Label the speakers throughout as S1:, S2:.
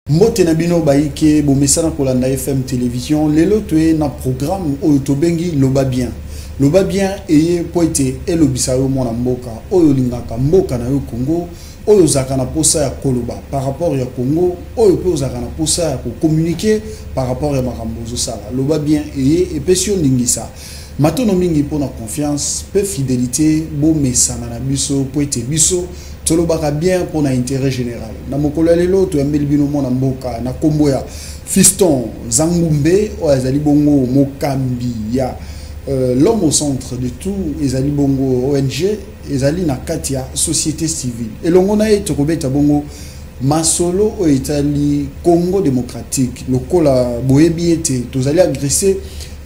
S1: Mbote na bino baike bomesana kolanda FM télévision lelo toye na programme oyo tobengi loba bien. Loba bien eye poete elobisa yo mwana mboka oyo lingaka mboka na yo Congo oyo zaka na posa ya koloba par rapport ya Congo oyo pe zaka na posa ya ko communiquer par rapport ya makambo zo sala. Loba bien eye epesio ndingisa. Matono mingi pona confiance pe fidélité bo mesana na biso poete biso tolobaka bien pour na intérêt général. Na mokolo lelo to yambeli bino mona mboka na kombo ya Fiston Zangumbe o ezali bongo mokambi ya l'homme au centre de tout ezali bongo ONG ezali na katia société civile. Elongo na eto kobeta bongo masolo o etali Congo démocratique lokola boyebi ete tozali agressé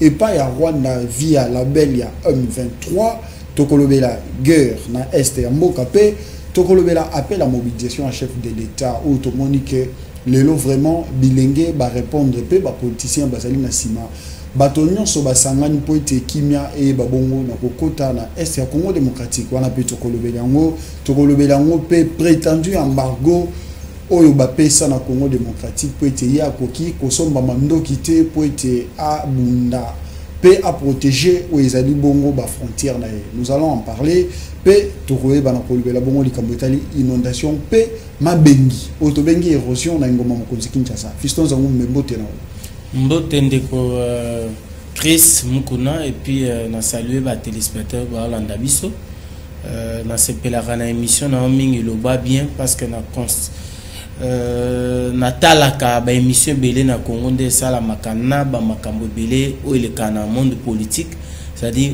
S1: et pas ya Rwanda via label ya M23 tokolobela guerre na est ya mboka pe tokolobela appel à mobilisation à chef de l'État ou to monique lelo vraiment bilenge ba répondre pe ba politicien bazali na sima batonyon so basangani po ete kimia e babongo na kokota na est ya Congo démocratique wana pe tokolobela ngo pe prétendu embargo oyo ba pesa na Congo démocratique po ete ya koki kosomba mandoki te po ete abunda pe à protéger ou ezali bongo ba frontière na ye. Nous allons en parler pe tokoye bana kolobela bongo likambo etali inondation pe mabengi otobengi érosion na ngoma mokonzi Kinshasa. Fiston Zangumbe mbote na
S2: mbote ndeko Chris Mukuna et puis na saluer ba téléspectateurs ba Holanda biso na sepelaka na émission na mingi loba bien parce que na talaka ba émission belé na Congo de sala makana ba makambo belé o ile kana monde politique, c'est-à-dire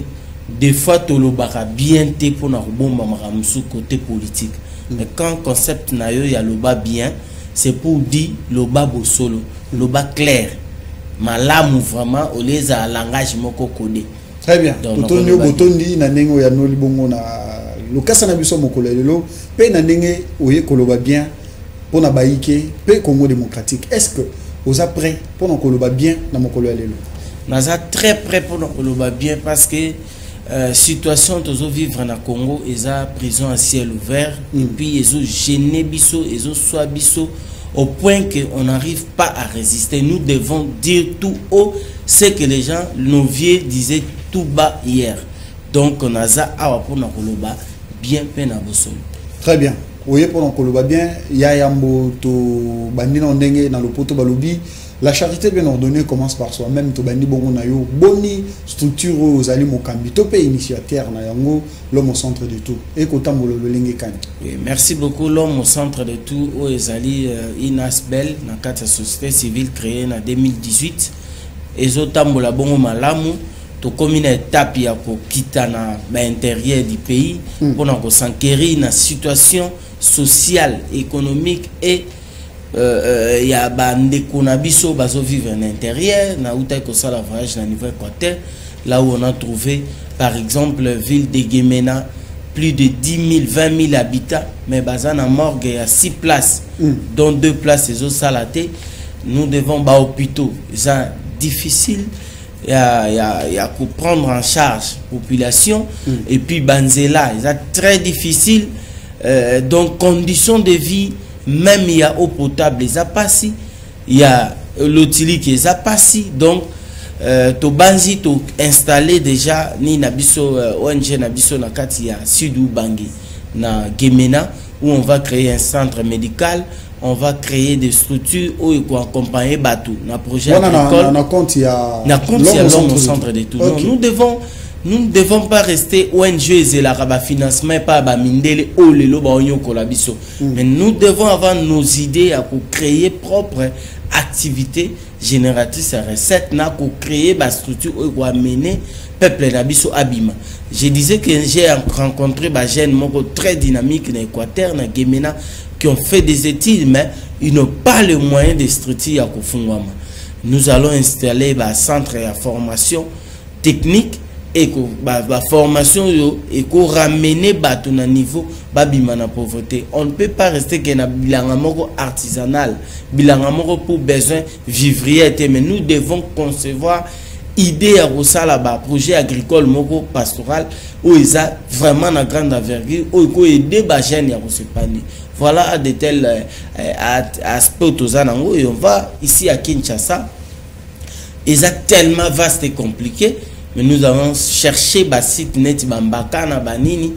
S2: des fois tolobaka bien te pour na bomba makamsu côté politique. Mais quand concept na yo ya loba bien, c'est pour dire loba bosolo, loba clair. Malamu vraiment au les a langage moko codé.
S1: Très bien. Totonyo botondi na nengo ya no libongo na lokasa na biso mokolo lelo pe na ndenge oye koloba bien pour na baïke pe Congo démocratique. Est-ce que vous êtes prêts pour nous koloba bien na mokolo lelo?
S2: Nous sommes très prêts pour nous koloba bien parce que situation tozo vivre na Congo eza prison à ciel ouvert et puis ils ont gêné biso, ils ont soit biso au point que on n'arrive pas à résister. Nous devons dire tout haut ce que les gens, nos vieux disaient tout bas hier. Donc on a ça à pour nous koloba bien peine à bosol.
S1: Très bien. Oui, pour nous koloba bien, ya yambo to bandina ndenge na lopoto balobi. La charité bien ordonnée commence par soi-même. To bandi bongo na yo boni structure aux ali mokambi to pe initiateur na yango l'homme au centre de tout. Et kotambolo lolenge kani.
S2: Oui, merci beaucoup l'homme au centre de tout o ezali Inasbel na kata société civile créée en 2018. Ezotambola bongo malamu. To commune étape ya ko kitana ba intérieur du pays pour na ko s'enquérir na situation sociale, économique et ya bande konabiso bazo vivre en intérieur na uta ko sala voyage na niveau équateur là où on a trouvé par exemple ville de Gemena plus de 10 000 20 000 habitants mais bazana morgue à 6 places dont 2 places ezo salaté. Nous devons ba hôpitaux ça difficile il y a pour prendre en charge population et puis Banzela c'est très difficile donc conditions de vie même il y a eau potable les apassi il y a l'otili qui les apassi donc to banzi to installé déjà ni nabiso ONG nabiso na kati ya Sud Ubangi na Gemena où on va créer un centre médical. On va créer des structures où il faut accompagner Batou. Na projet agricole.
S1: Na compte il y a
S2: l'homme au centre de tout. Okay. Nous ne devons pas rester ONG et la rabat financement pas ba mindele o lelo ba onyo kolabiso. Mais nous devons avoir nos idées à créer propre activité génératrice à recette na ko créer ba structure où il amener peuple nabiso abima. Je disais que j'ai rencontré ba jeune moko très dynamique dans l'Équateur na Gemena qui ont fait des études, mais ils n'ont pas le moyen de structurer à Kofungwama. Nous allons installer un centre de formation technique et la formation et ramener à niveau de pauvreté. On ne peut pas rester que bilan artisanal, bilan pour besoin vivrier, mais nous devons concevoir idée à Rosala, projet agricole moko pastoral où ils ont vraiment une grande envergure où ils aider les jeunes à Rosepani. Voilà de tels aspects et on va ici à Kinshasa. Ils ont tellement vaste et compliqué, mais nous avons cherché des sites net Bambakana Banini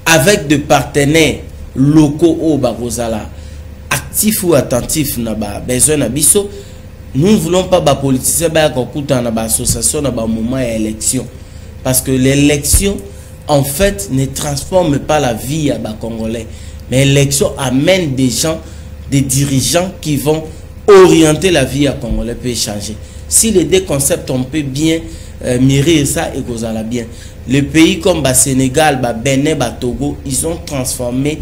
S2: avec des partenaires locaux au Rosala actifs ou attentifs na besoin na biso. Nous ne voulons pas les politiciens dans l'association dans le moment d'élection. Parce que l'élection, en fait, ne transforme pas la vie à Congolais. Mais l'élection amène des gens, des dirigeants qui vont orienter la vie à Congolais peut changer. Si les deux concepts, on peut bien mirer ça et que ça va bien. Les pays comme le Sénégal, le Bénin, le Togo, ils ont transformé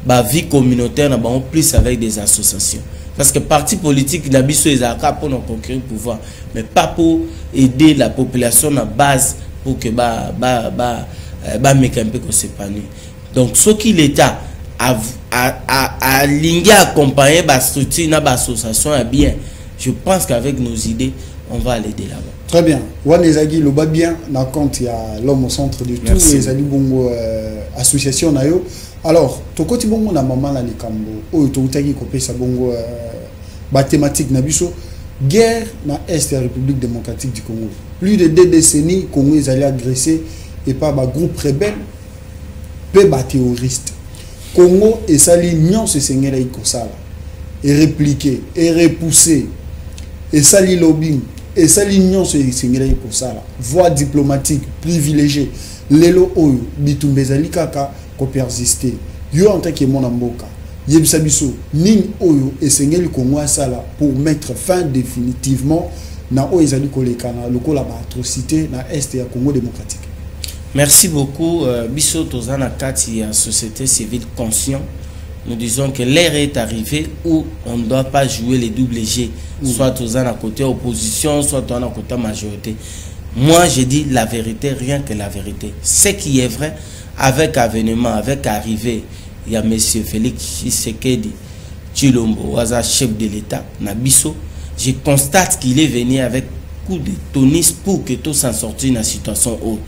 S2: la vie communautaire plus avec des associations. Parce que parti politique n'habite les accords pour nous conquérir le pouvoir, mais pas pour aider la population à base pour que mécanisme s'épanouisse. Donc ce qui l'État a ligné accompagner la structure dans l'association bien, je pense qu'avec nos idées, on va aller de là-bas.
S1: Très bien. Wanezagi le bien na compte il y a l'homme au centre de tout les ali bongo association na yo. Alors, tokoti bongo na maman la likambo o to utaki ko pesa bongo ba thématique na biso guerre na est de la République démocratique du Congo. Plus de 2 décennies Congo est allé agressé et par ba groupe rebelle pe ba terroriste. Congo et sali nyon se sengela ikosala et répliquer et repousser et sali lobbying et ça l'union se singela pour ça là voie diplomatique privilégiée lelo oyo bitumbezali kaka ko persister yo en tant que mon amboka yebisa biso nini oyo esengeli Congo asala pour mettre fin définitivement na oyo ezali kolekana lokola ba atrocité na est ya Congo démocratique.
S2: Merci beaucoup biso tozana kati ya société civile conscient. Nous disons que l'ère est arrivée où on ne doit pas jouer les doubles jets, soit aux à côté opposition, soit à côté majorité. Moi, je dis la vérité, rien que la vérité. Ce qui est vrai, avec avènement, avec arrivée, il y a M. Félix Tshisekedi Tshilombo, chef de l'État, Nabiso. Je constate qu'il est venu avec coup de tonus pour que tout s'en sorte dans la situation haute.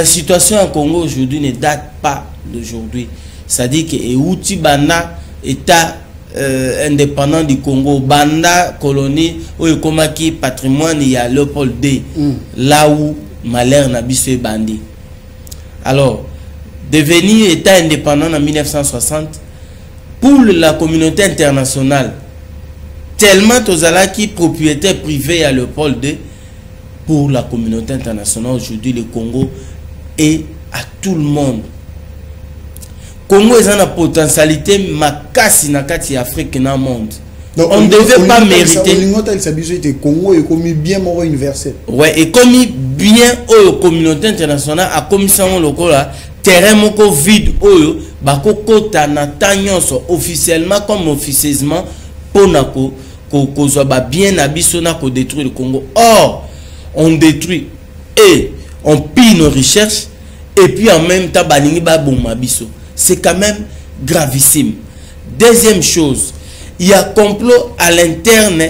S2: Situation en Congo aujourd'hui ne date pas d'aujourd'hui. C'est-à-dire que Euti Banda, État indépendant du Congo, Banda, colonie, où il y a patrimoine, il y a Léopold D, là où malheur n'a pas bandit. Alors, devenir État indépendant en 1960, pour la communauté internationale, tellement qui propriétaire privée à Léopold D, pour la communauté internationale aujourd'hui, le Congo est à tout le monde. Congo est une potentialité makasi na kati Afrique na monde. Donc, on ne devait pas mériter.
S1: Congo est commis bien mort universel.
S2: Ouais, et commis bien aux communauté internationale a commis ça lokola terrain moko vide oyo bako kota na tanyoso officiellement comme officieusement pour nako ko ba bien abiso na ko détruire le Congo. Or, on détruit et on pille nos recherches et puis en même temps balingi ba bomba biso. C'est quand même gravissime. Deuxième chose, il y a complot à l'interne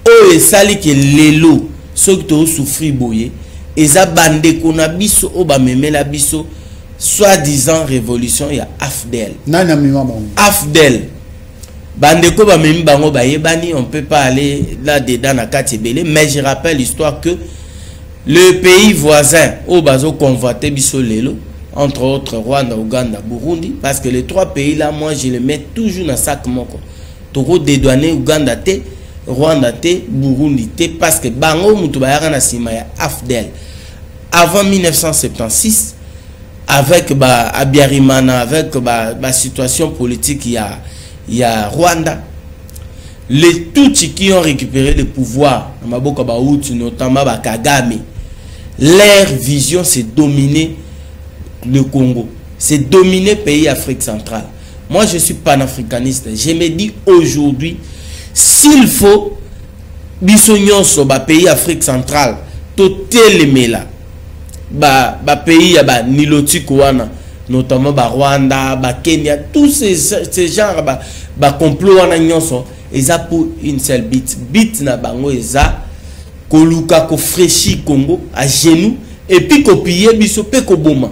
S2: où il sali que l'élo ceux qui ont souffert boyer et ça bandé qu'on a biso au bas même la biso soi-disant révolution il y a AFDEL. AFDEL bandé ko ba même bango ba yebani on peut pas aller là dedans na katibele mais je rappelle l'histoire que le pays voisin au bazo convoité biso l'élo entre autres Rwanda, Ouganda, Burundi, parce que les 3 pays là, moi je les mets toujours dans sac moko. Toko dédouané Ouganda te, Rwanda te, Burundi te, parce que bango mutubayara na sima ya AFDEL. Avant 1976, avec Abiyarimana, avec la situation politique il y a Rwanda, les Tutsis qui ont récupéré le pouvoir, notamment Kagame, leur vision c'est dominer le Congo, c'est dominer le pays Afrique centrale. Moi, je suis panafricaniste. Je me dis aujourd'hui, s'il faut, bisognon sur le pays Afrique centrale, tout est là, pays Niloti Kouana, notamment Rwanda, Kenya, tous ces genres, complots, ils ont pour une seule bit. Bit na bango, ils ont koluka ko fraîchi Congo à genoux et puis ko piller biso pe ko boma.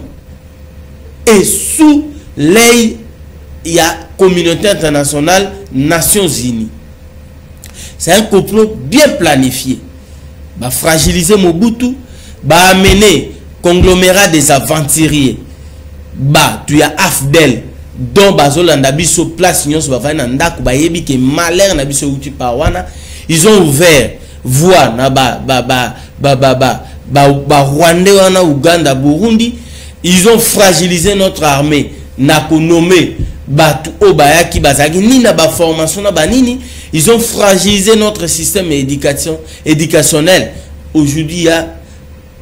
S2: Et sous l'œil il y a communauté internationale, Nations Unies. C'est un complot bien planifié. Bah fragiliser Mobutu, bah amener conglomérat des aventuriers. Bah tu as Afdel dont bazolanda biso place nyonso ba va na ndako ba yebi ke malheur na biso uti pa wana. Ils ont ouvert voie na Rwanda wana Uganda Burundi. Ils ont fragilisé notre armée. Nako nommé batu obayaki bazaki ni na ba formation na banini. Ils ont fragilisé notre système éducationnel. Aujourd'hui, il y a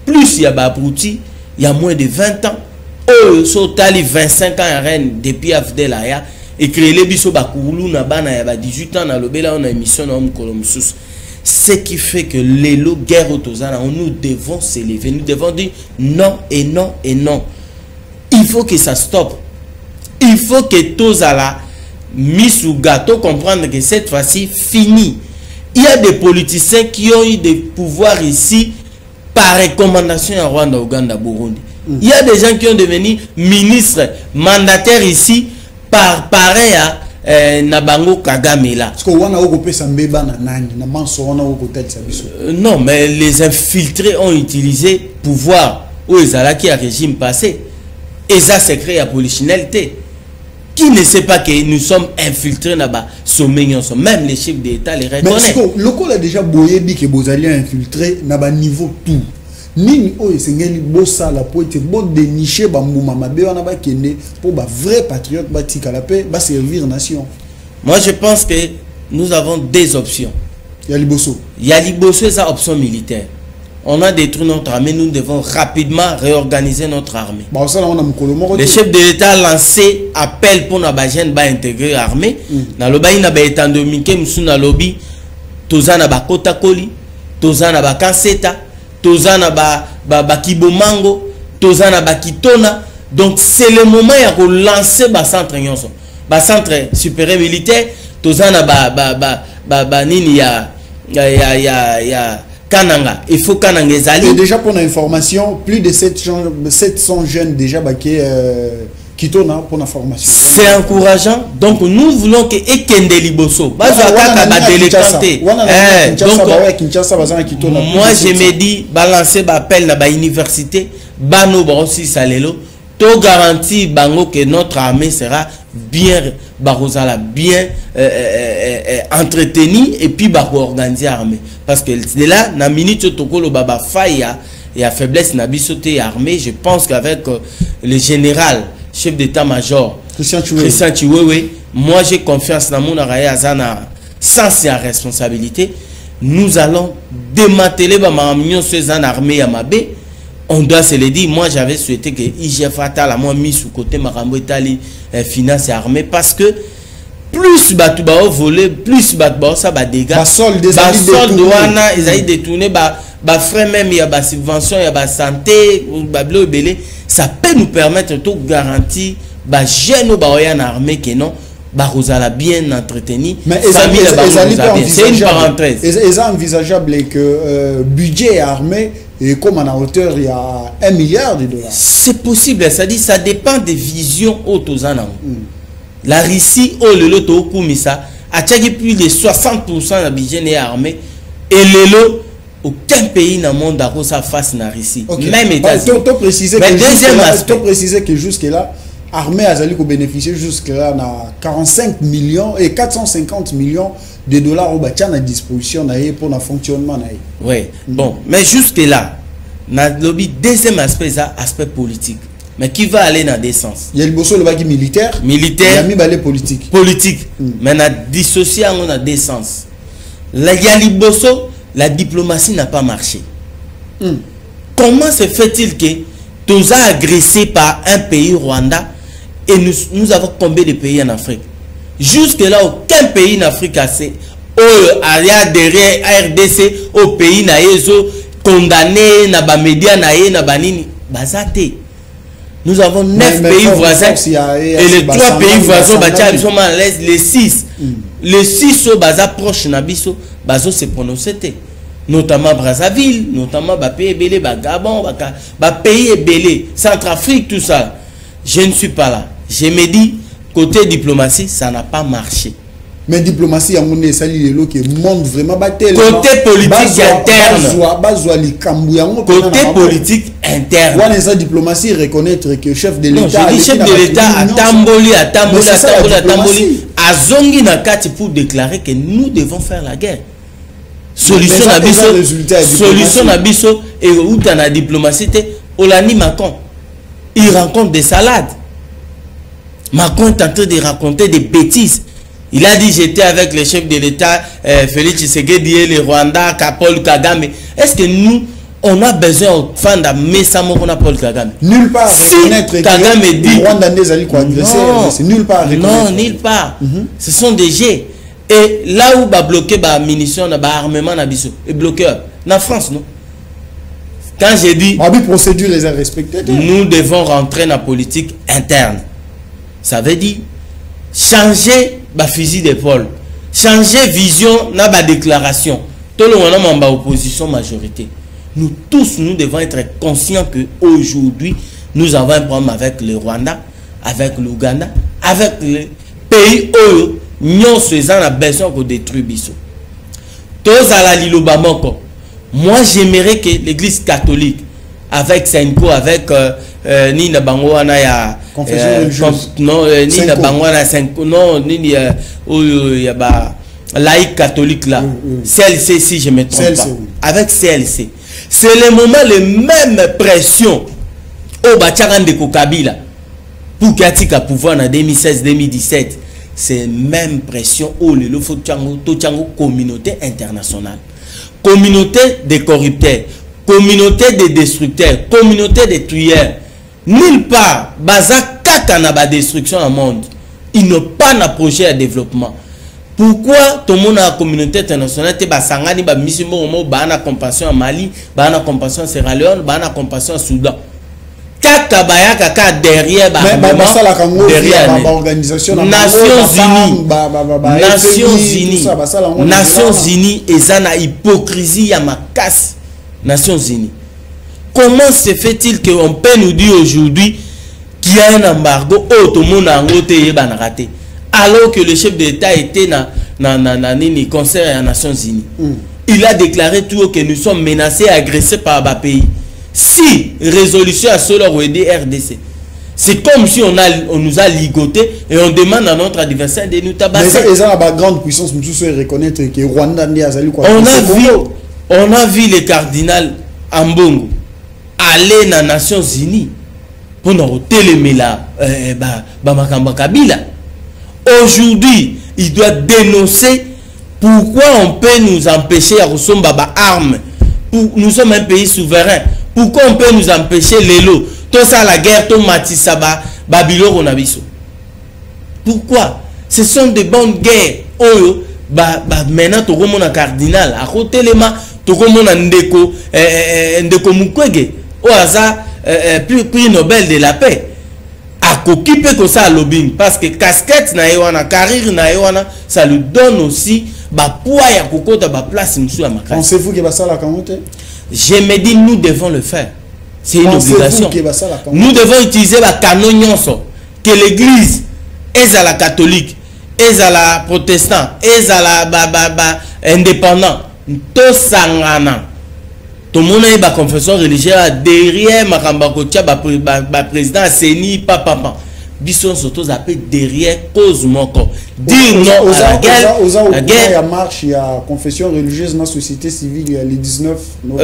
S2: plus il y a babrouti, il y a moins de 20 ans. Oh, sotali 25 ans à Rennes depuis Afdel Aya et créé les biso bakulu na bana ya ba 18 ans na lobela on a émission na Mkolomsus. Ce qui fait que les lots guerre autozana, nous devons s'élever, nous devons dire non et non et non. Il faut que ça stoppe. Il faut que Tozala mis sous gâteau comprendre que cette fois-ci fini. Il y a des politiciens qui ont eu des pouvoirs ici par recommandation en Rwanda, Ouganda, Burundi. Il y a des gens qui ont devenu ministres, mandataires ici par pareil à Nabango Kagame là. Non, mais les infiltrés ont utilisé pouvoir où ils allaient qui a régime passé. Et ça c'est créé à polichinalité. Qui ne sait pas que nous sommes infiltrés là-bas, même les chefs d'État les reconnaissent.
S1: Mais le col a déjà boyé dit que vous alliez infiltrer là-bas niveau tout. Ni o esengeli bossa la pour être bon dénicher bambouma mabe wana ba kende pour ba vrai patriote ba tika la paix ba servir nation.
S2: Moi je pense que nous avons des options.
S1: Yaliboso.
S2: Yaliboso c'est sa option militaire. On a détruit notre armée, nous devons rapidement réorganiser notre armée. Le chef de l'État a lancé appel pour nos jeunes à intégrer l'armée. Dans le bain, il y a un lobby, tozana ba kota koli, tozana ba kanseta, tozana ba kibomango, tozana ba kitona. Donc c'est le moment de lancer ba centre nyonso, ba centre supérieur militaire, tozana ba nini ya Kananga, il faut Kananga ezali.
S1: Et déjà pour l'information, plus de 700 jeunes déjà qui tournent pour la formation.
S2: C'est encourageant. Donc nous voulons que Ekende Liboso. Moi je me dis balancer appel dans la université, bano aussi salelo, to garantit bango que notre armée sera bien bien entretenue et puis organiser l'armée. Parce que c'est là, na minute tokolo baba faille et à faiblesse na bisoté armée, je pense qu'avec le général, chef d'état-major, Christian Chiwewe, moi j'ai confiance dans mon Azana sans sa responsabilité. Nous allons démanteler ces armées à Mabé. On doit se le dire. Moi j'avais souhaité que IGF Fatal a moins mis sous côté Marambo Itali finance et armée parce que plus batouba volé, plus batouba ça va dégâts. Basol douana, ils ont détourné, frais même, il y a des subventions, il y a des santé, ça peut nous permettre de garantir, jeune en armée que non, bien entretenu.
S1: Mais c'est une parenthèse. Est-ce envisageable que budget armé et comme en hauteur il y a 1 milliard de dollars?
S2: C'est possible, c'est-à-dire ça dépend des visions autozana. La Russie, le loto kumisa, a plus de 60% de budget armé et le lot, aucun pays dans le monde a sa face na Russie. Même États-Unis.
S1: Mais préciser que jusque là, l'armée a bénéficié jusque là 45 millions et 450 millions de dollars au à disposition pour le fonctionnement.
S2: Oui, bon, mais jusque là, le deuxième aspect, c'est l'aspect politique. Mais qui va aller dans des sens?
S1: Il y a le bosso le bagui militaire.
S2: Militaire.
S1: Il y a mis politique.
S2: Politique. Mais on a dissocié en des sens. La Yaliboso, la diplomatie n'a pas marché. Comment se fait-il que tu as agressé par un pays Rwanda et nous avons combien de pays en Afrique? Jusque-là, aucun pays en Afrique a derrière RDC au pays naïzo condamné na ba média naïe na banini bazate. Nous avons 9 pays voisins et les 3 pays voisins sont à l'aise, les 6. Les 6 sont proches nabiso bazo se prononcer. notamment Brazzaville, notamment pays belé, Gabon, pays belé, Centrafrique, tout ça. Je ne suis pas là. Je me dis, côté diplomatie, ça n'a pas marché.
S1: Mais diplomatie, il y a mon essai qui montre vraiment bataille.
S2: Côté politique interne. Côté politique interne.
S1: La diplomatie, reconnaître que le chef de l'État.
S2: Je dis chef de l'État à Tamboli, à Zongi Nakati pour déclarer que nous devons faire la guerre. Solution Nabiso et où dans la diplomatie, Olani Macron. Il rencontre des salades. Macron est en train de raconter des bêtises. Il a dit j'étais avec le chef de l'État, Félix Tshisekedi et le Rwanda, Paul Kagame. Est-ce que nous, on a besoin de faire de Messamo qu'on a Paul Kagame?
S1: Nulle part.
S2: Si Kagame dit...
S1: C'est nulle part.
S2: Non, nulle part. Ce sont des jets. Et là où va bloquer la munitions, l'armement, et bloqué en France, non? Quand j'ai dit...
S1: procédure les a respectées.
S2: Nous devons rentrer dans la politique interne. Ça veut dire changer la fusil d'épaule, changer vision dans la déclaration. Tout le monde est en opposition majorité. Nous tous, nous devons être conscients qu'aujourd'hui, nous avons un problème avec le Rwanda, avec l'Ouganda, avec les pays où nous avons besoin de détruire Bissot. Tous à la Lilobamoko. Moi, j'aimerais que l'église catholique, avec Senko, avec Nina Bangoana, ya
S1: confession religieuse.
S2: Non, Nina Bangoana, Senko, non, Nina, laïque catholique là, CLC, si je me trompe pas. Avec CLC. C'est le moment, les mêmes pressions au Bacharande de Kabila pour qu'il y ait pouvoir en 2016-2017. C'est même pression au communauté internationale. Communauté des corrupteurs, communauté des destructeurs, communauté des tueurs. Nulle part, Bazaka n'a pas de destruction dans le monde. Il n'a pas de projet de développement. Pourquoi tout le monde a la communauté internationale te basangani ba misimo mo ba na compassion en Mali, ba na compassion en Sierra Leone, ba na compassion en Soudan. Kaka bayaka ka derrière ba derrière
S1: organisation
S2: Nations Unies ezana hypocrisie ya makasi. Nations Unies. Comment se fait-il qu'on peut nous dire aujourd'hui qu'il y a un embargo tout le monde a raté alors que le chef de l'État était dans le concert des Nations Unies. Il a déclaré tout que nous sommes menacés et agressés par le pays. Si résolution à cela RDC, c'est comme si on nous a ligoté et on demande à notre adversaire de nous tabasser.
S1: Mais ça, la grande puissance, nous tous reconnaître que Rwanda
S2: on a vu le cardinal Ambongo aller dans les Nations Unies pour nous télémer là, Makamba Kabila. Aujourd'hui, il doit dénoncer pourquoi on peut nous empêcher à recevoir armes. Nous sommes un pays souverain. Pourquoi on peut nous empêcher l'élo? Tout ça, la guerre, tout Matisaba, Babylone, Ronabiso. Pourquoi? Ce sont des bonnes guerres. Maintenant, tout le monde est cardinal. À côté de moi, tout le monde est Ndeko Mukwege. Au hasard, prix Nobel de la paix. Qui peut que ça lobbying parce que casquette na ewana carrière na ewana ça lui donne aussi poids ya kokota place monsieur amakasi.
S1: Pensez-vous que ça la camote?
S2: Je me dis nous devons le faire. C'est une obligation. Nous devons utiliser la canon nyonso que l'église est à la catholique, est à la protestant, est à la indépendant. Tout sangana. Tout le monde a une confession religieuse derrière ma président Seni papa. Bisson surtout appelé derrière cause moko. Dire non à la guerre.
S1: Il y a marche, il y a confession religieuse dans la société civile il y a le 19 novembre.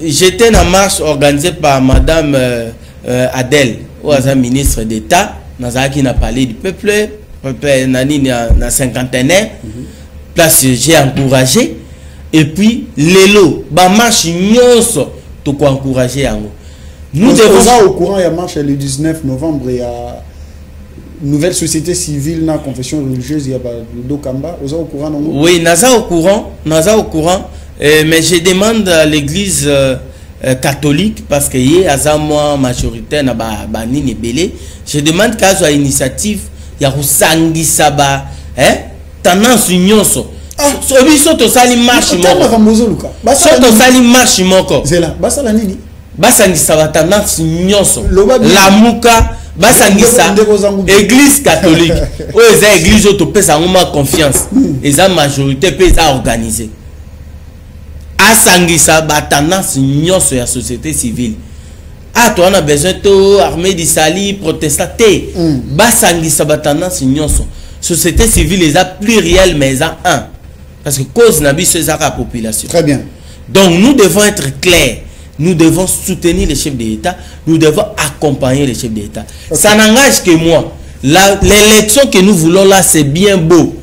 S2: J'étais dans la marche organisée par madame Adèle, ou ministre d'État, qui n'a parlé du peuple, nani na cinquantenaire. Place j'ai encouragé. Et puis, l'élo, la marche nyonso, tout quoi encourager yango.
S1: Nous devons au courant, il y a marche le 19 novembre, il y a nouvelle société civile dans la confession religieuse, il y a Dokamba. Vous êtes au courant?
S2: Oui, naza au courant, mais je demande à l'église catholique, parce que y a moi majoritaire na nini belé, je demande qu'à soit initiative, il y a Rusangi Saba, tendance nyonso. so biso to sali marche moko so to sali marche moko
S1: zela basala nini
S2: basangisa ba tendance nyonso la muka basangisa église catholique o eza église to pesa ngoma confiance eza majorité pesa organisée asangisa ba tendance nyonso ya société civile. Ah, toi on a besoin de armée d'Isali, protestater. Basangisa ba tendance nyonso. Société civile les a pluriel mais ils a un. Parce que cause nabi c'est la population.
S1: Très bien.
S2: Donc nous devons être clairs. Nous devons soutenir les chefs d'État. Nous devons accompagner les chefs d'État. Okay. Ça n'engage que moi. L'élection que nous voulons là, c'est bien beau.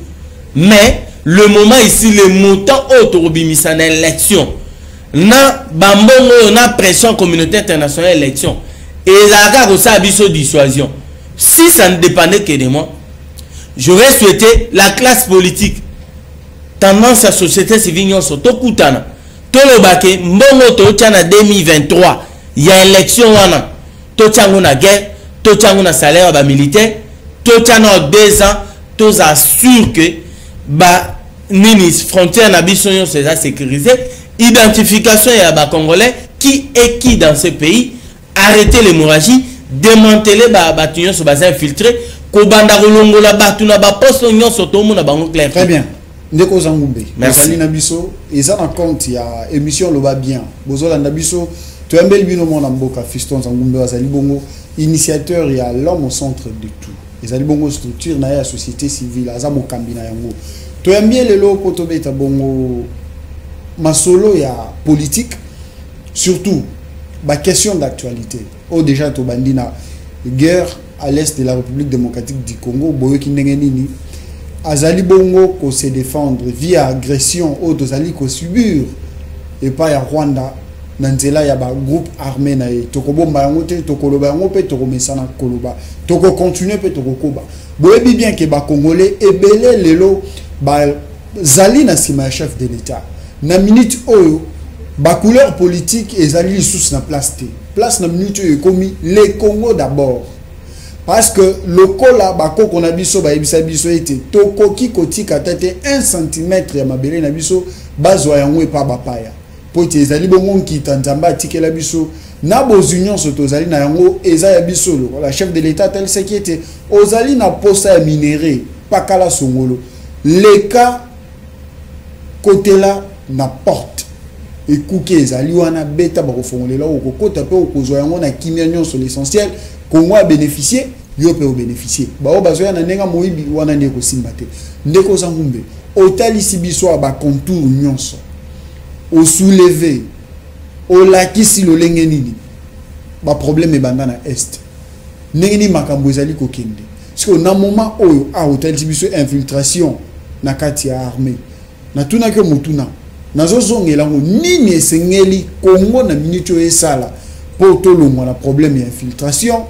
S2: Mais le moment ici, le montant autobimisa dans l'élection, na bambongo, na pression communautaire internationale élection, et la aussi abisso dissuasion. Si ça ne dépendait que de moi, j'aurais souhaité la classe politique, tendance à société civile, surtout Koutana. Tolobake, mbongo totiana 2023, il y a élection wana. Totiango na guerre, totiango na salaire ba militaire, totiana 2 ans, tous assurent que ba nini frontière na biso yon c'est sécurisé, identification ya ba congolais qui est qui dans ce pays, arrêter l'hémorragie, démanteler ba batuyon so ba infiltré, ko banda kolongola batu na ba poste nyon so to mo na bango clair.
S1: Très bien. Ndeko Zangumbe, merci Nabiso. Et ça en compte, il y a émission Loba bien. Bozola Nabiso, tu as un bel binôme en Amboka, Fiston Zangumbe, Azali Bongo, initiateur, il y a l'homme au centre de tout. Azali Bongo structure, na ya société civile, Azamo Kambina Yango. Tu as bien le lot pour Tobeta Bongo, Masolo, il y a politique, surtout, la question d'actualité. Oh, déjà, Tobandina, guerre à l'est de la République démocratique du Congo, Boyoki Nengenini. Azali Bongo ko se défendre via agression au dozali ko subir et pas ya Rwanda nanzela ya ba groupe armé na ye toko bomba yango te toko loba yango pe toko mesana koloba toko continuer pe toko koba boyebi bien que ba congolais ebele lelo ba zali na sima chef de l'état na minute oyo ba couleur politique ezali sous na place na minute oyo komi le Congo d'abord. Parce que le cola bako qu'on a biso ba ebisa biso été toko ki koti katete 1 cm ya mabele na biso bazwa yango e pa bapaya poti ezali bongo ki tanzamba tikela biso na bozunion soto zali na yango eza ya biso la chef de l'état tel ce qui était ozali na posa ya minéré pakala songolo le cas côté là na porte et kuke ezali wana beta ba kofongolela okokota pe okozwa yango na kimia nyonso l'essentiel Congo a bénéficié, yo peut bénéficier. Ba o bazoya na nenga moyibi wana ndeko simbate. Ndeko Zangumbe, otali sibiso ba contour nyonso. O soulever, o lakisi lo lenge nini. Ba problème e banda na est. Nengeni makambo ezali ko kende. Parce que na moment oyo a otali sibiso infiltration na kati ya armée. Na tuna ke mutuna. Nazo zongela ngo nini esengeli Congo na minute yo esala. Pour tout le monde, problème d'infiltration,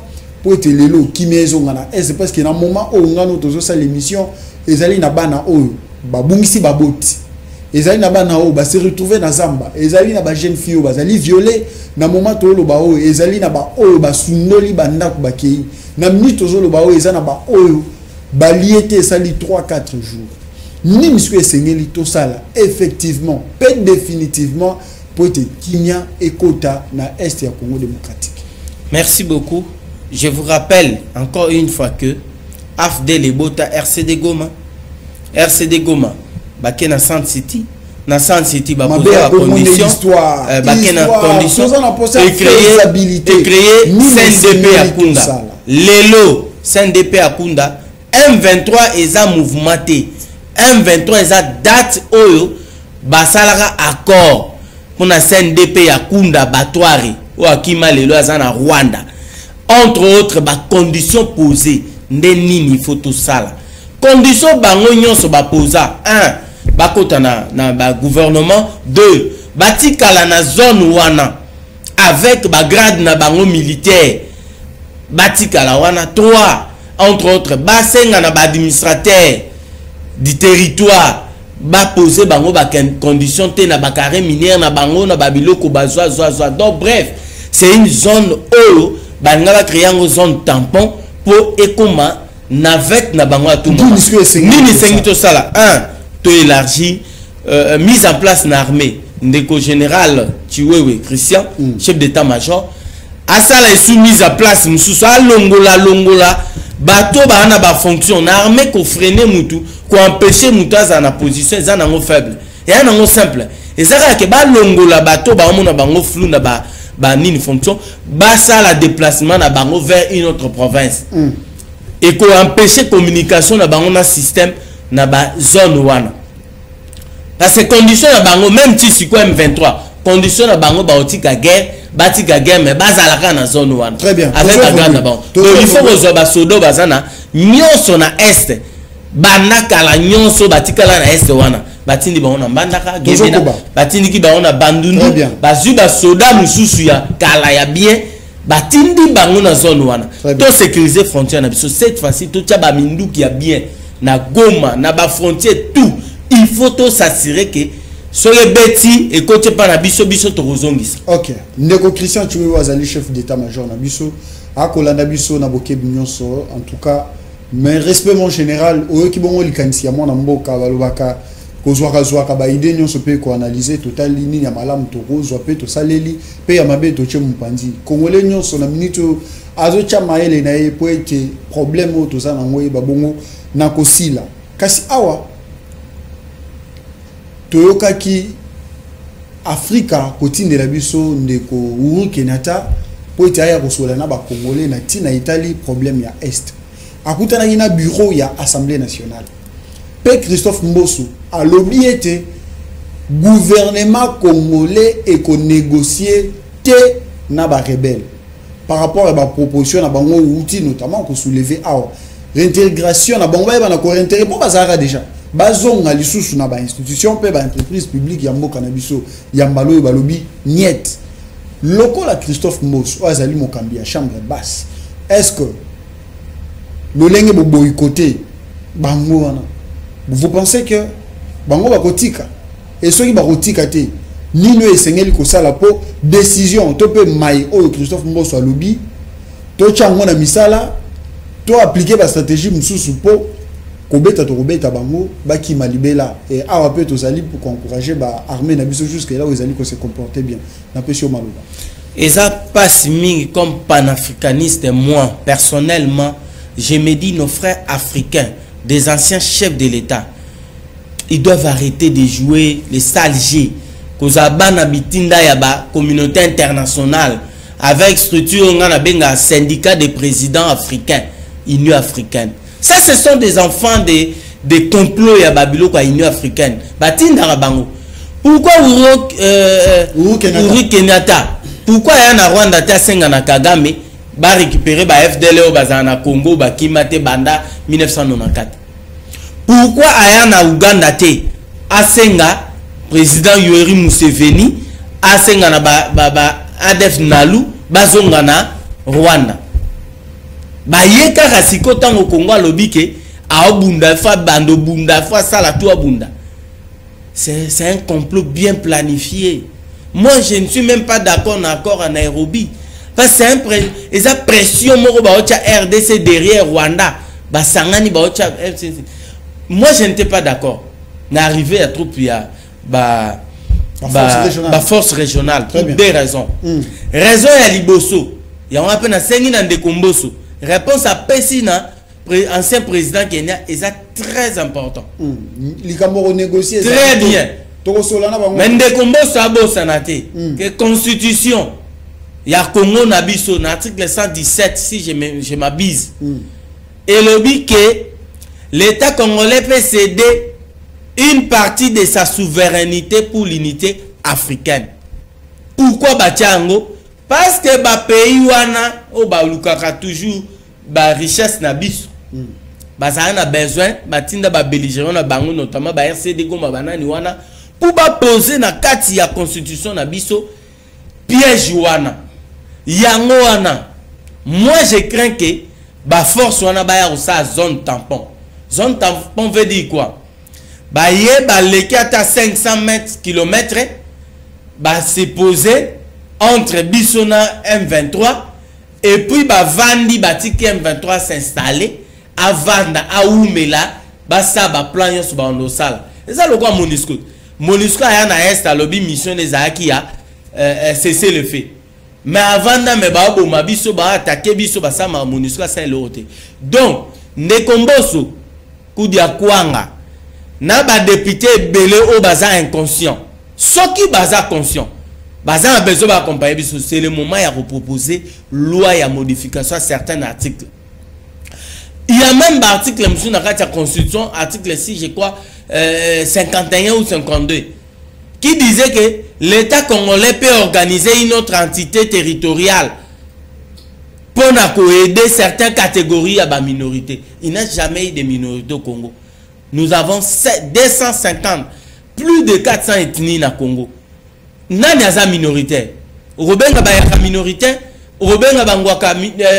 S1: pour te lelo qui maison ngana, c'est parce que dans moment où on a notre ça l'émission, les alliés na bana o, babungisi baboti, les alliés na bana o, ba se retrouver dans Zamba, les alliés na ba jeune fille, ba alliés violés, na moment où le ba o, les alliés na ba o, ba sundoli ba ndaku ba kei, na minute où le ba o, les alliés na ba o, ba liété sali 3-4 jours. Ni monsieur Sengeli tout ça là, effectivement, peut définitivement. Pour être Kinya et Kota na Est et Congo démocratique.
S2: Merci beaucoup. Je vous rappelle encore une fois que AFD Lebota RCD Goma, baké na Sand City, ba poser la condition, baké na condition et créer CNDP à Kunda. Lelo CNDP à Kunda, M23 eza mouvementé, M23 eza date oyo basalara accord. Pour la CNDP ya Kunda Batwari ou Akima lelo azana Rwanda. Entre autres, ba conditions posées. Ndenini faut tout ça là. Conditions bango nyonso ba posa. 1. Bakota na ba gouvernement. 2. Batikala na zone wana avec ba grade na bango militaire. Batikala wana. 3. Entre autres, basenga na ba administrateur du territoire. Ba poser bango ba condition te na ba carré minière na bango na babiloko bazwa zwa. Donc bref, c'est une zone où banga va créer une zone tampon pour ekoma navette na bango à tout moment. Nini sengi to sala 1 to élargi mise en place na armée ndeko général Chiwewe Christian chef d'état-major asala sous mise en place mususu longola bato ba na ba fonction na armée ko freiner mutu ko empêcher mutu za na position za na ngo faible ya na ngo simple ezaka ke ba longola bato ba mona bango flou na ba nini fonction ba sala déplacement na bango vers une autre province et ko empêcher communication na bango na système na ba zone wana parce que condition na bango même si c'est quoi M23 condition na bango ba otika guerre batika guerre mais bazalaka na zone wana
S1: très bien
S2: avec la grande bango donc il faut que ba sodo bazana nyonso na est banaka la nyonso batika la na est wana batindi bango na mbandaka gebena batindi ki bango na bandundu bazu ba soda mususu ya kala ya bien batindi bango na zone wana to sécuriser frontière na biso cette fois-ci to tia ba minduki ya bien na Goma na ba frontière tout il faut to s'assurer que soye beti et côté pa na biso to kozongisa.
S1: OK ndeko Christian Chiwewe azali chef d'état-major na biso akolanda biso na bokebi nyonso en tout cas mais respect mon général oyo ki bongo likanisi ya mwana mboka balobaka kozwaka ba idée nyonso pe ko analyser total ligne ya malamu to kozwa pe to saleli pe ya mabe to che mpanzi kongole nyonso na minute azo cha maele na ye po ete problème o to za na ngoye babongo na kosila kasi awa toyokaki Afrika kotindela biso ndeko Uhuru Kenyatta po ete aya kosola na ba Congolais na tina Italie problème ya est akutana na bureau ya Assemblée nationale pe Christophe Mbosso a lobby ete gouvernement congolais et ko négocier te na ba rebelle par rapport à ba proposition na bango outil notamment ko soulever awa réintégration na bango ba na ko réintégrer pour bazara déjà bazonga lisusu na ba institution pe ba entreprise publique ya mboka na biso ya mbalo balobi niet lokola Christophe Mbosso azali mokambi ya chambre basse est-ce que lolenge bo boycotter bango wana vous pensez que bango ba kotika et ceux qui ba kotika te nino esengeli ko sala po décision to pe mai o Christophe Mbosso alobi to chango na misala to appliquer ba stratégie mususu po kobeta to kobeta bango baki malibela et awa pe to zali pour encourager ba armée na biso jusque là où ils allaient se comporter bien na pesio maloba
S2: eza passe mingi comme panafricaniste moi personnellement je me dis nos frères africains des anciens chefs de l'État ils doivent arrêter de jouer les sales jeux kozabana bitinda ya ba communauté internationale avec structure ngana benga syndicat des présidents africains Union africaine. Ça, ce sont des enfants des complots à Babylone quoi Union africaine. Batinda bango. Pourquoi Uhuru Kenyatta? Pourquoi y a Rwanda ta senga na Kagame ba récupérer ba FDL au bazana Congo ba kimate banda 1994? Pourquoi y a Uganda te asenga président Yoweri Museveni asenga na ba ADF Nalu bazonga na Rwanda? Bayeka rasiko tango Congo lobike a bunda fa bando bunda fa sala tout bunda. C'est un complot bien planifié. Moi je ne suis même pas d'accord en accord en Nairobi. Parce que c'est une pression moko ba ocha RDC derrière Rwanda. Ba sangani ba ocha moi je n'étais pas d'accord. N'arriver à troupe ya force régionale pour deux raisons. Raison ya liboso. Ya on appelle na sengi na ndekomboso. Réponse à Pessina, ancien président Kenya, est très important. Très bien. Mais Ndekombo Sabo Sanate, que constitution, il y a Congo Nabiso, l'article 117, si je m'abuse. Et le but que l'État congolais peut céder une partie de sa souveraineté pour l'unité africaine. Pourquoi Batiango? Parce que ba pays wana o ba lukaka toujours ba richesse na biso. Ba ça a besoin batinda ba belligérant na bango notamment ba RCD goma banani wana pour ba poser na kati ya constitution na biso piège wana. Yango wana. Moi je crains que ba force wana ba ya sa zone tampon. Zone tampon veut dire quoi? Ba ye ba leki ata 500 mètres kilomètres ba se poser entre Bissona M23 et puis ba vandi batiki M23 s'installer à Vanda à Oumela basa ba plan yosu ba ondosala Et ça le quoi MONUSCO. MONUSCO a na est à lobby mission des qui a cessé le fait. Mais avant da me ba bo mabiso ba attaquer biso ba sa ma MONUSCO ça le roté. Donc ne komboso kudia kwanga na ba député belé au baza inconscient. Ceux qui baza conscient. Baza a besoin d'accompagner biso, c'est le moment à proposer loi et à modification à certains articles. Il y a même un article monsieur dans la constitution, article 6 je crois 51 ou 52 qui disait que l'État congolais peut organiser une autre entité territoriale pour aider certaines catégories à la minorité. Il n'y a jamais eu de minorité au Congo. Nous avons 250, plus de 400 ethnies au Congo. Nani aza minoritaire. Robenga bayaka minoritaire, Robenga bangwaka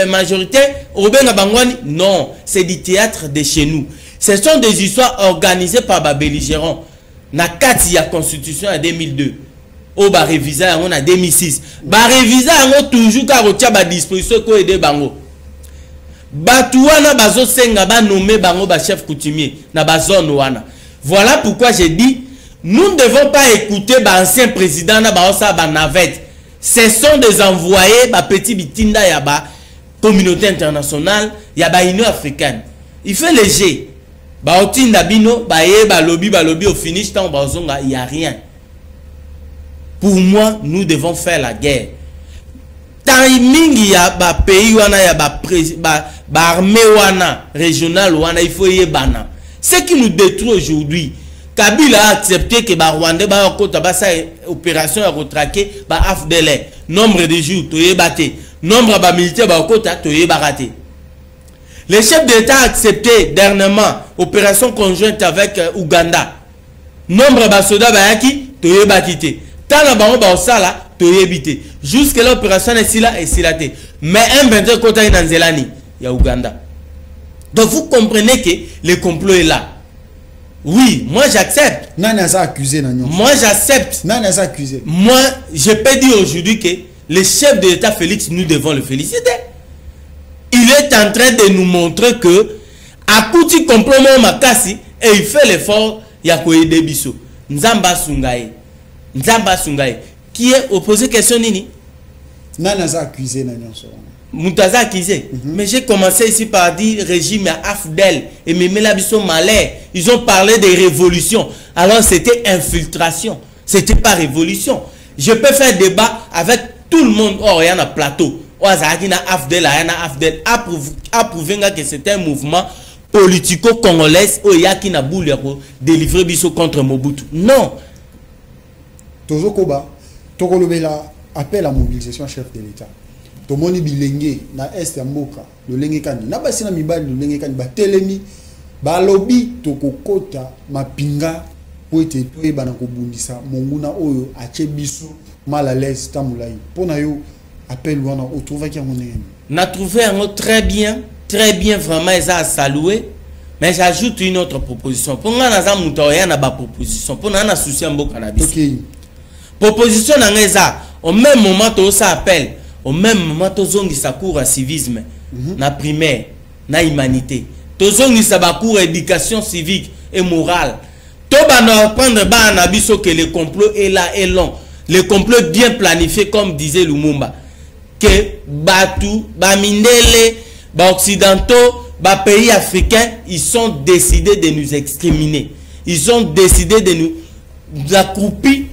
S2: majoritaire, Robenga bangwani. Non, c'est du théâtre de chez nous. Ce sont des histoires organisées par les belligérants. Na kati ya constitution en 2002. Au ba révisé en 2006. Ba révisé en toujours ka rotia ba disposition ko aider bango. Batu wana bazo senga ba nommer bango ba chef coutumier na ba zone wana. Voilà pourquoi j'ai dit nous ne devons pas écouter l'ancien président na ba osa ba navette. Ce sont des envoyés ba petit bitinda ya ba communauté internationale, ya ba Union africaine. Il fait léger. Ba otinda bino ba ye ba lobby au finish temps ba zonga il y a rien. Pour moi, nous devons faire la guerre. Timing ya ba pays wana ya ba armée wana régionale wana il faut y bana. Ce qui nous détruit aujourd'hui, Kabila a accepté que les Rwandais ba kota ba sa opération à retraquer ba AFDL. Nombre de jours to yebate, nombre ba militaires ba kota to yebaraté. Le chef d'État a accepté dernièrement opération conjointe avec Ouganda. Nombre ba soldats ba yaki to yebakité. Tala ba ba osala to yebité. Jusque l'opération est là et silaté. Mais un 22 kota en Zelani, il y a Ouganda. Donc vous comprenez que le complot est là. Oui, moi j'accepte. Moi j'accepte. Moi, je peux dire aujourd'hui que le chef de l'État Félix, nous devons le féliciter. Il est en train de nous montrer que à Kouti complot makasi et il fait l'effort ya koyede biso. Nzamba Sungaye. Nzamba Sungaye qui est opposé question nini?
S1: Nanaza accusé nanyoso.
S2: Moutaza accusé. Mais j'ai commencé ici par dire régime à AFDEL et Memela Bisso Malais. Ils ont parlé de révolution. Alors c'était infiltration. C'était pas révolution. Je peux faire débat avec tout le monde. Oh, il y a un plateau. Oh, il y a un AFDEL, il y a un AFDEL. Approuver que c'était un mouvement politico-congolais. Oh, il y a qui n'a boule pour délivrer Bisso contre Mobutu. Non.
S1: Tozo Koba, Tokolobela appelle à mobilisation chef de l'État. Tomoni bilenge na est ya mboka le lenge kani na basi na mibali le lenge kani ba telemi ba lobby tokokota mapinga po ete toyeba na kobundisa monguna oyo ache biso mal à l'aise tamulai pona yo appel wana o trouva ki ngone
S2: na trouvé un très bien vraiment ça à saluer. Mais j'ajoute une autre proposition pour nga naza muto ya na ba proposition pour na souci mboka na biso. OK. Proposition na ngeza au même moment to ça appelle. Au même moment, tozongi sa cours à civisme, na primaire, na humanité. Tozongi sa cours à éducation civique et morale. Toba na apprendre ba na biso que le complot est là et long. Le complot est bien planifié comme disait Lumumba. Que Batu, ba Mindele, ba occidentaux, ba pays africains, ils sont décidés de nous exterminer. Ils ont décidé de nous accroupir.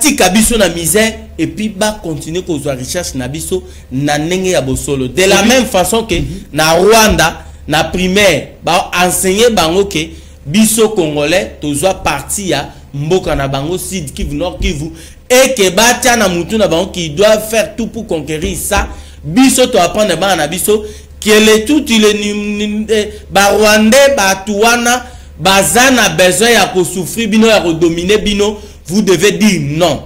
S2: Tika biso na misère et puis continuer kozwa recherche na biso na ndenge ya bosolo de la même façon que na Rwanda na primaire enseigner bango que biso congolais tozwa partie ya mboka na bango Sud Kivu Nord Kivu et que batia na mutu na bango qui doivent faire tout pour conquérir ça biso to apprendre ba na biso que le tout il ba Rwandais ba Tuana bazana besoin ya ko souffrir bino ya ko dominer bino. Vous devez dire non.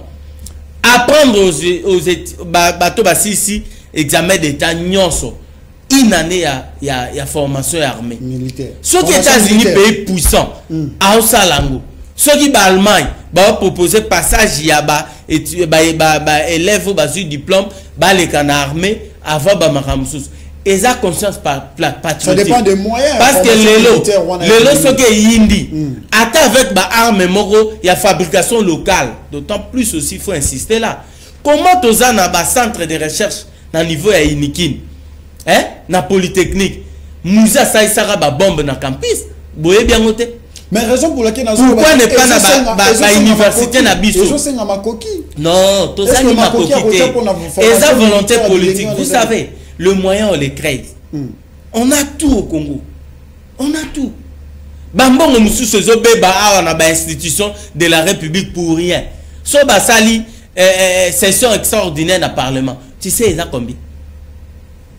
S2: Apprendre aux bateaux ici, examen d'état nyonso. Une année il y a formation armée.
S1: Militaire.
S2: Ceux qui États-Unis pays puissants, à Osalango. Ceux qui Allemagne, proposer passage yaba et élève au diplôme, les canards armés avant Bamaramsous. ils ont conscience patriotique.
S1: Ça dépend des moyens.
S2: Parce que les lots, ce qui est yindi, attends avec ma arme moro, il y a fabrication locale. D'autant plus aussi, il faut insister là. Comment tu as un centre de recherche dans le niveau de Inikin, hein, na Polytechnique, Moussa Saïsara ba bombe na campus, vous voyez bien noté.
S1: Mais raison pour laquelle
S2: pourquoi ne pas na université na biso? Non, tout ça ni ma coquille. Et ça volonté politique, vous savez, le moyen on les crée. On a tout au Congo. On a tout. Bambongo musu sezo beba a na ba institution de la République pour rien. So ba sali session extraordinaire dans le Parlement. Tu sais ils a combien?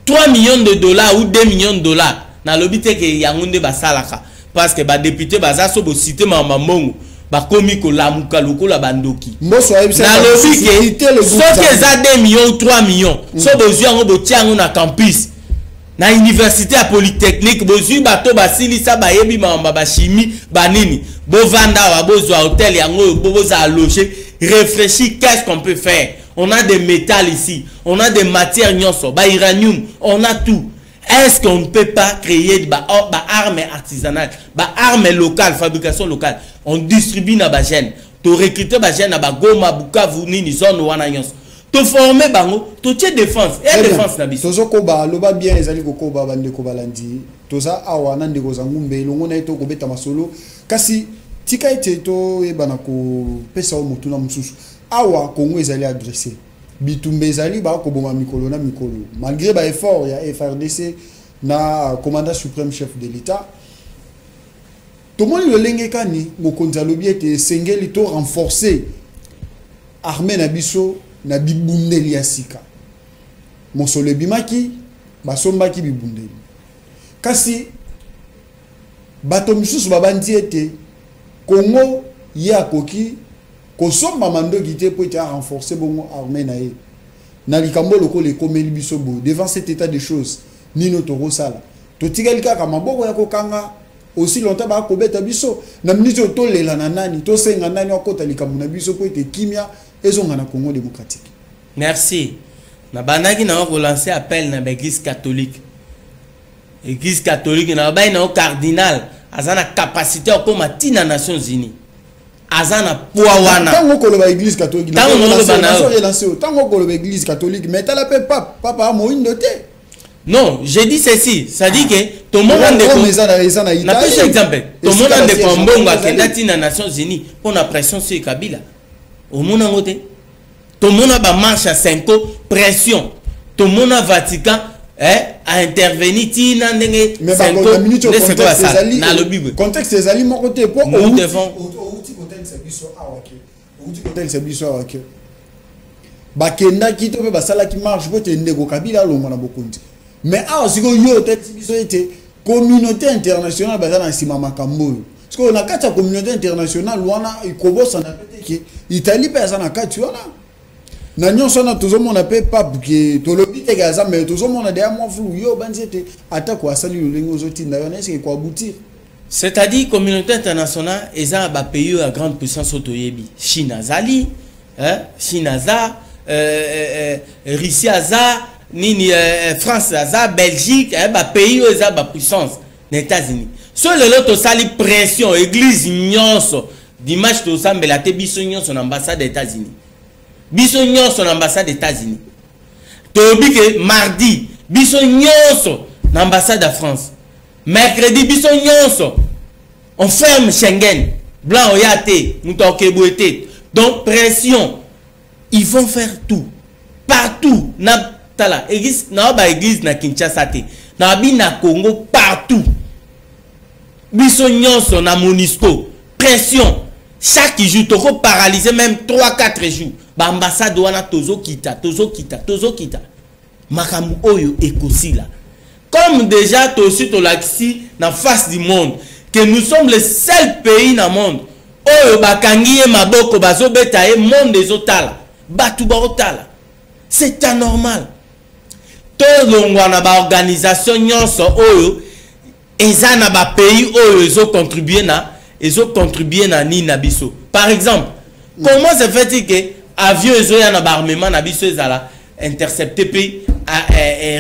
S2: 3 millions de dollars ou 2 millions de dollars na lobité que yangonde ba salaka. Parce que les députés baza so bo cité Mamongo ba komi ko lamuka lokola bandoki na lobi ke so que za 2 millions ou 3 millions so bozu yango bo tiango na campus na université à Polytechnique bozu bato basilisa ba yebi mamba ba chimie banini bo vanda wa bozo hôtel yango boza loger réfléchir qu'est-ce qu'on peut faire. On a des métals ici, on a des matières nyonso ba uranium, on a tout. Est-ce qu'on ne peut pas créer des armes artisanales, des armes locales, fabrication locale? On distribue dans les jeunes. Tu recrutes les jeunes dans Goma, Bukavu, Nini, zone Wananyos. Tu formes bango, tu tiens défense. Et défense na biso.
S1: Tozo koba, loba bien ezali kokoba bande kobalandi. Toza awana ndeko zangumbe, longo na eto kobeta masolo. Kasi tika ete to ebana ko pesa o mutuna mususu. Awa Congo ezali adressé. Bitumbe ezali ba ko boma mikolo na mikolo malgré ba effort ya FRDC na commandant suprême chef de l'État tout le monde le lenge kani mokonza lobi ete sengeli to renforcer armée na biso na bibundeli ya sika mosolo bimaki basombaki bibundeli kasi bato misusu babandi ete Congo ya koki Kosomba mando gite pour renforcer bon armée nae. Na likambo loko le komeli bisobo devant cet état de choses ni notre rosala. To tigalika kama boko ya kokanga aussi longtemps ba kobeta biso na minito to lela na nani to senga nani akota likambo na biso pour ete kimia ezonga na Congo démocratique.
S2: Merci. Na banaki na relancer appel na l'église catholique. Église catholique na ba na cardinal azana capacité au comme tina Nations Unies. Azana pouawana.
S1: Tant qu'on le église catholique, tant qu'on le église catholique, mais t'as la paix papa a moyen de thé.
S2: Non, j'ai dit ceci, ça dit que tout le monde a des exemple. Tout le monde a des combats qui sont dans les Nations Unies pour la pression sur Kabila. Au monde en côté. Tout le monde a marche à 5 ans, pression. Tout le monde a Vatican à intervenir.
S1: Mais par contre, la minute au contexte des alliés, mon côté, pour nous devons. Bakenda qui te basala qui marche pour te nego Kabila lo mona bokonzi mais aussi ko yo tete biso ete communauté internationale bazana sima makambo parce que na kati ya communauté internationale wana ikobosa na pete ki Italie pesa na kati wana na nyonso na tozo mona pe pape ki to lobi te gaza mais tozo mona de mo flou yo banzete ata ko asali lo lengo zoti na yona est-ce ko aboutir.
S2: C'est-à-dire communauté internationale et ça ba pays à grande puissance autoyebi Chine azali Chine aza Russie aza nini France aza Belgique ba pays aux ba puissance les États-Unis sur le lot sali pression église nyonso dimanche to sambela te biso nyonso na ambassade des États-Unis biso nyonso na ambassade des États-Unis to bike mardi biso nyonso na ambassade de France. Mercredi, biso nyonso, on ferme Schengen. Blanc oyate, mutokebouete. Donc pression, ils vont faire tout, partout. Na tala église, na ba église na Kinshasa te, na bi na Congo partout. Biso nyonso na Monisco, pression. Chaque jour, toko paralysé même 3-4 jours. Ba ambassade wana tozo kita. Makamu oyo ekosila. Comme déjà, tu aussi, tu l'as ici, dans la face du monde, que nous sommes le seul pays dans le monde où c'est anormal. Tout le monde a une organisation, ils ont contribué à Nina Bisso. Par exemple, comment se fait-il que l'avion est un armement intercepté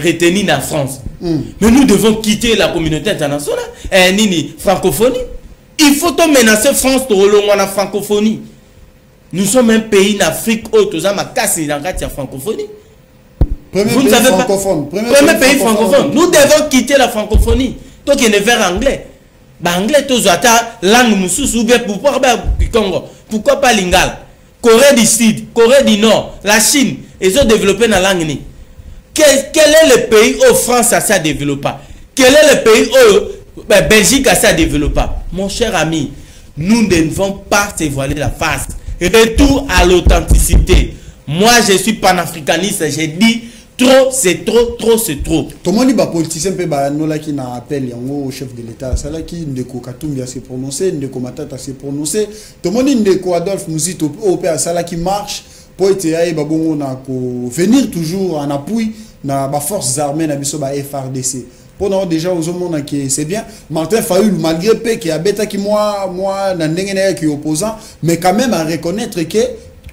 S2: retenir la France. Mais nous devons quitter la communauté internationale. Nini, francophonie. Il faut menacer France de la francophonie. Nous sommes un pays d'Afrique où nous avons cassé dans la francophonie. Vous ne savez pas. Premier pays francophone. Nous devons quitter la francophonie. Donc il est vers anglais. Anglais, tous les langues ou bien pourquoi pas lingala? Corée du Sud, Corée du Nord, la Chine, ils ont développé la langue. Quel est le pays où France s'est développé? Quel est le pays où Belgique s'est développé? Mon cher ami, nous ne devons pas se voiler la face. Retour à l'authenticité. Moi, je suis panafricaniste. J'ai dit trop, c'est trop, trop, c'est trop.
S1: Tout le monde est politicien, qui n'a appelé au chef de l'État. C'est là qui Ndeko Katumbi a se prononcé, Ndeko Matata a se prononcé. Tout le monde Ndeko Adolphe Mouzito au père, c'est là qui marche pour être venir toujours en appui dans les forces armées, dans les FRDC. Pour déjà aux hommes qui c'est bien. Martin Fayulu, malgré peu qui a bêta qui moi, qui est opposant, mais quand même à reconnaître que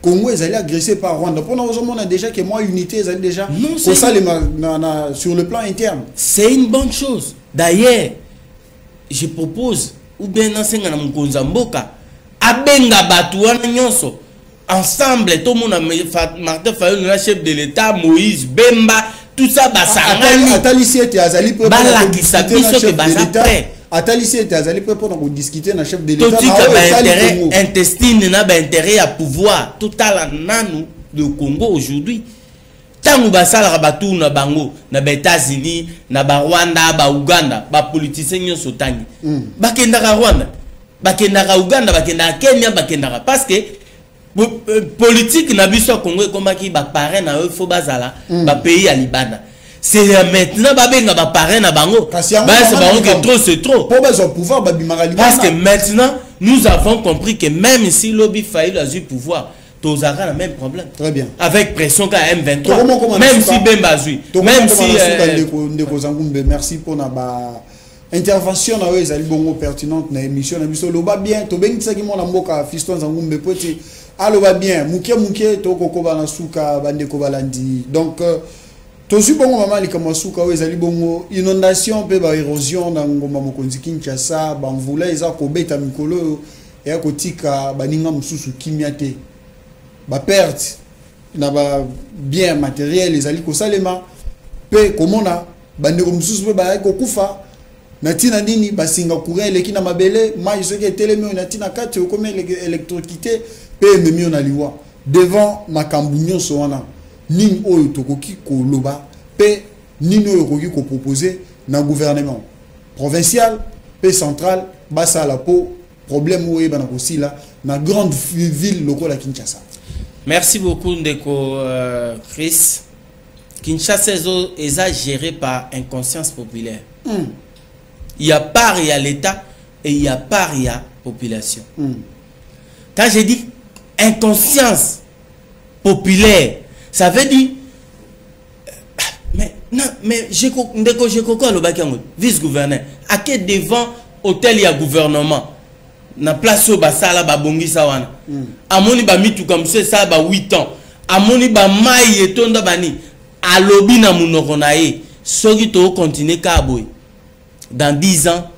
S1: Congo est allé agressé par Rwanda. Pour nous, on a déjà que moi, unité, est déjà
S2: non,
S1: ça, sur le plan interne.
S2: C'est une bonne chose. D'ailleurs, je propose, ou bien dans ce Mboka, Abenga Batouana Nyonso, ensemble, tout le monde a Martin Fayulu, le chef de l'État, Moïse, Bemba, tout ça,
S1: Atalici était Azali pour
S2: Atalici
S1: était Azali pour discuter dans le chef de l'État.
S2: Tout intérêt intestin n'a pas intérêt à pouvoir. Tout à la nanou de Congo aujourd'hui. Tant que basala batu na bango na États-Unis, na Rwanda, ba Uganda, ba politiciens yo sotangi. Bakenda Rwanda, bakenda Uganda, bakenda Kenya, bakenda parce que politique na biso Congo comme qui ba parrain na eux faut bazala ba pays à Libana. C'est maintenant ba benga ba parrain na bango. Bah c'est bango que trop c'est trop.
S1: Pour besoin pouvoir ba bimara Libana.
S2: Parce que maintenant nous avons compris que même si lobby failli a eu pouvoir, tous auront le même problème.
S1: Très bien.
S2: Avec pression qu'à M23. Même si Bemba Zui, même si
S1: Ndeko Zangumbe, merci pour na ba intervention na ezali bongo pertinente na émission na biso loba bien to bengi tsaki mona mboka Fiston Zangumbe poti aloba bien muke to kokoba na suka bande ko balandi donc to su bongo mama likama suka ezali bongo inondation pe ba érosion na ngoma mokonzi Kinshasa ba mvula eza ko beta mikolo ya kotika baninga mususu kimiate ba perte na ba bien matériel ezali ko salema pe komona bande ko mususu pe ba ko kufa natina nini basinga courant lekina mabele mai soki telemi natina kati okome électrocuté pe memi na liwa devant makambu nyonso wana nini oyo tokoki koloba pe nini oyo koki ko proposer na gouvernement provincial pe central basa la po problème oyo bana kosila na grande ville lokola Kinshasa.
S2: Merci beaucoup Ndeko Chris. Kinshasa est géré par inconscience populaire. Il y a part, il y a l'État et il y a part, il y a population. Quand je dis inconscience populaire, ça veut dire mais j'ai le vice-gouverneur à quel devant hôtel il y a gouvernement na place au basala ba bongi sawana amoni ba mitu comme ça ba 8 ans amoni ba mai etonda bani alobi na munoko na ye soki to continuer ka boy. Dans 10 ans,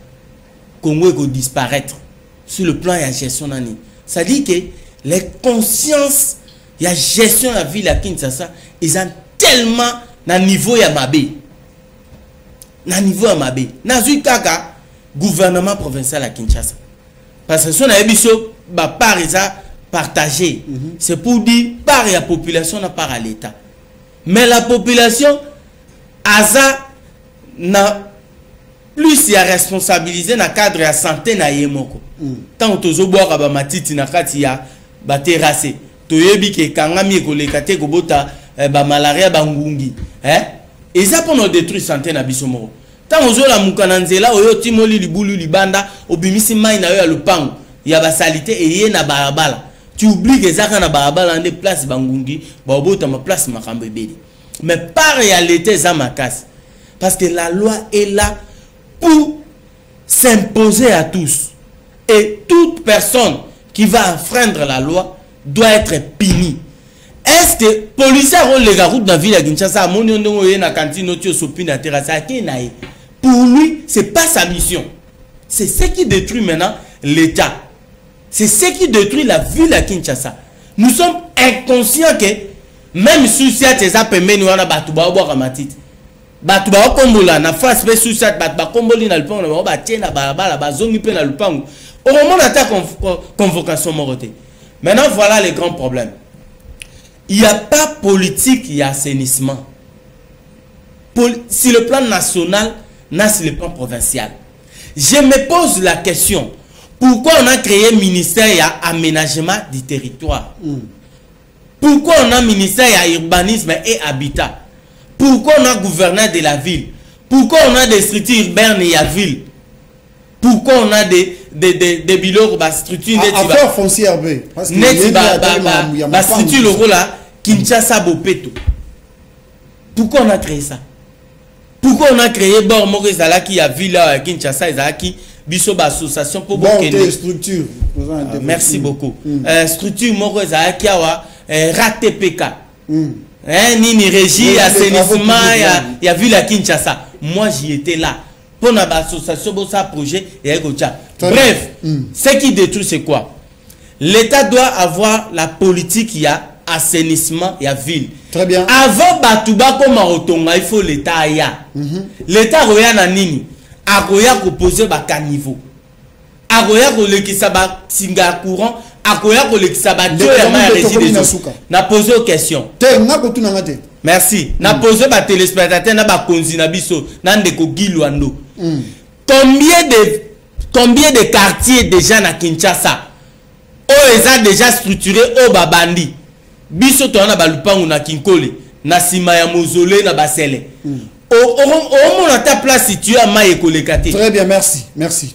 S2: Congo va disparaître sur le plan de la gestion. Ça dit que les consciences, la gestion de la ville à Kinshasa, ils ont tellement na niveau ya mabé. Na niveau ya mabé. Na zui kaka gouvernement provincial à Kinshasa. Parce que si on a biso ba part partagé, c'est pour dire par la population na part à l'État. Mais la population asa na plus il y a responsabilisé dans le cadre de la santé na yemoko. Tant que tu boire ba matiti na kati ya ba terrasse. To yebi ke kangami ko le kate ko bota ba malaria ba ngungi. Et ça pour nous détruire santé na bisomoro. Tant ozo la mukana nzela oyo timoli libulu libanda obimisi mai na yo ya lupango. Ya ba salité et ye na barabala. Tu oublies que ça na barabala ande place ba ngungi, ba bota ma place makambo ebeli. Mais par réalité ça makas. Parce que la loi est là pour s'imposer à tous. Et toute personne qui va enfreindre la loi doit être punie. est-ce que les policiers ont les routes dans la ville de Kinshasa, na cantine, na terrasse, pour lui, ce n'est pas sa mission. C'est ce qui détruit maintenant l'État. C'est ce qui détruit la ville de Kinshasa. Nous sommes inconscients que même si c'est ça permet nous na batuba boire matite. Batuba kombola na face be suicide batuba komboli na lupango na ba tiena balabala bazongi pe na lupango. Au moment de ta convocation moroté. Maintenant voilà les grands problèmes. Il n'y a pas politique, il y a assainissement. Si le plan national, n'a sur le plan provincial. Je me pose la question, pourquoi on a créé un ministère à aménagement du territoire? Pourquoi on a un ministère à urbanisme et habitat? Pourquoi on a gouverneur de la ville? Pourquoi on a des structures urbaines et à ville? Pourquoi on a des bilans, des structures
S1: affaires foncières B parce que
S2: la structure le rôle là Kinshasa Bopeto. Pourquoi on a créé ça? Pourquoi on a créé bord Morizala qui a ville à Kinshasa Ezaki biso association pour
S1: structure.
S2: Merci beaucoup. Structure Morizala qui a RATPK. Nini régie assainissement il y a ville à Kinshasa. Moi j'y étais là. Pour l'association, pour ça projet et bref, ce qui détruit c'est quoi? L'État doit avoir la politique, il y a assainissement, il y a ville.
S1: Très bien.
S2: Avant Batouba comme Marotonga, il faut l'État aya. L'État roya na nini? Aroya ko poser ba caniveau. Aroya ko le kisaba singa courant, aroya ko le kisaba Dieu ya ma régie na poser aux questions. Merci. Na poser ba téléspectateur na ba konzi na biso na ndeko Gilwando. Combien de quartiers déjà na Kinshasa ont déjà structuré au babandi biso to na balupangu na Kinkole na sima ya mausolée na basele au mon ta place située à Mayekolekate.
S1: Très bien, merci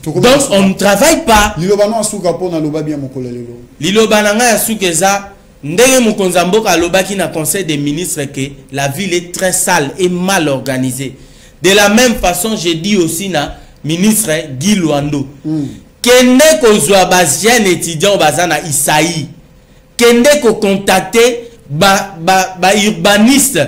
S2: donc on ne travaille pas.
S1: Lilobana asuka pona loba bien mokolo lelo
S2: lilobana nga asukeza ndenge mokonza mboka alobaki na conseil des ministres que la ville est très sale et mal organisée. De la même façon, je dis aussi na ministre Guy Luando. Kende ko zwa bazien étudiant bazana Isaï. Kende ko contacter ba urbaniste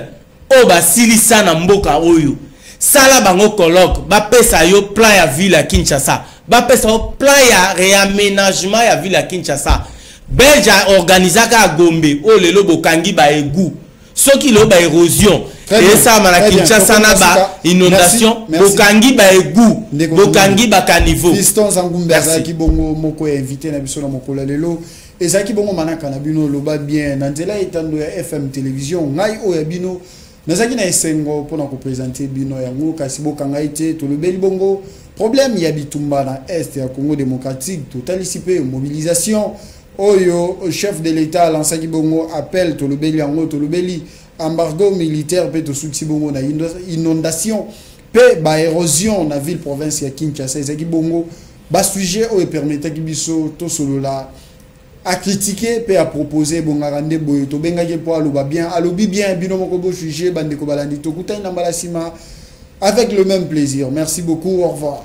S2: o ba silisa na mboka oyo. Sala bango colloque, ba pesa yo plan ya ville à Kinshasa. Ba pesa yo plan ya réaménagement ya ville à Kinshasa. Belja organisaka à Gombe o lelo bokangi ba égou. Soki lo ba érosion. Et ça mala Kinshasa na ba inondation, bokangi ba égou, bokangi ba caniveau.
S1: Fiston Zangumba zaki bongo moko invité na biso na mokolo lelo. Et zaki bongo manaka na bino loba bien na nzela etando ya FM télévision ngai o ya bino nazaki na esengo pona ko présenter bino yango kasi bokanga ite to lobeli bongo problème ya bitumba na est ya Congo démocratique totalisipe mobilisation oyo chef de l'état lansaki bongo appel to lobeli yango to lobeli embargo militaire pe to souti bongo na inondation pe ba érosion na ville province ya Kinshasa ezaki bongo ba sujet o permettre ki biso to solola à critiquer pe à proposer bongarande boyo to bengaki po aloba bien alobi bien bino moko bo sujet bande ko balandi to kutai na malasima avec le même plaisir. Merci beaucoup, au revoir.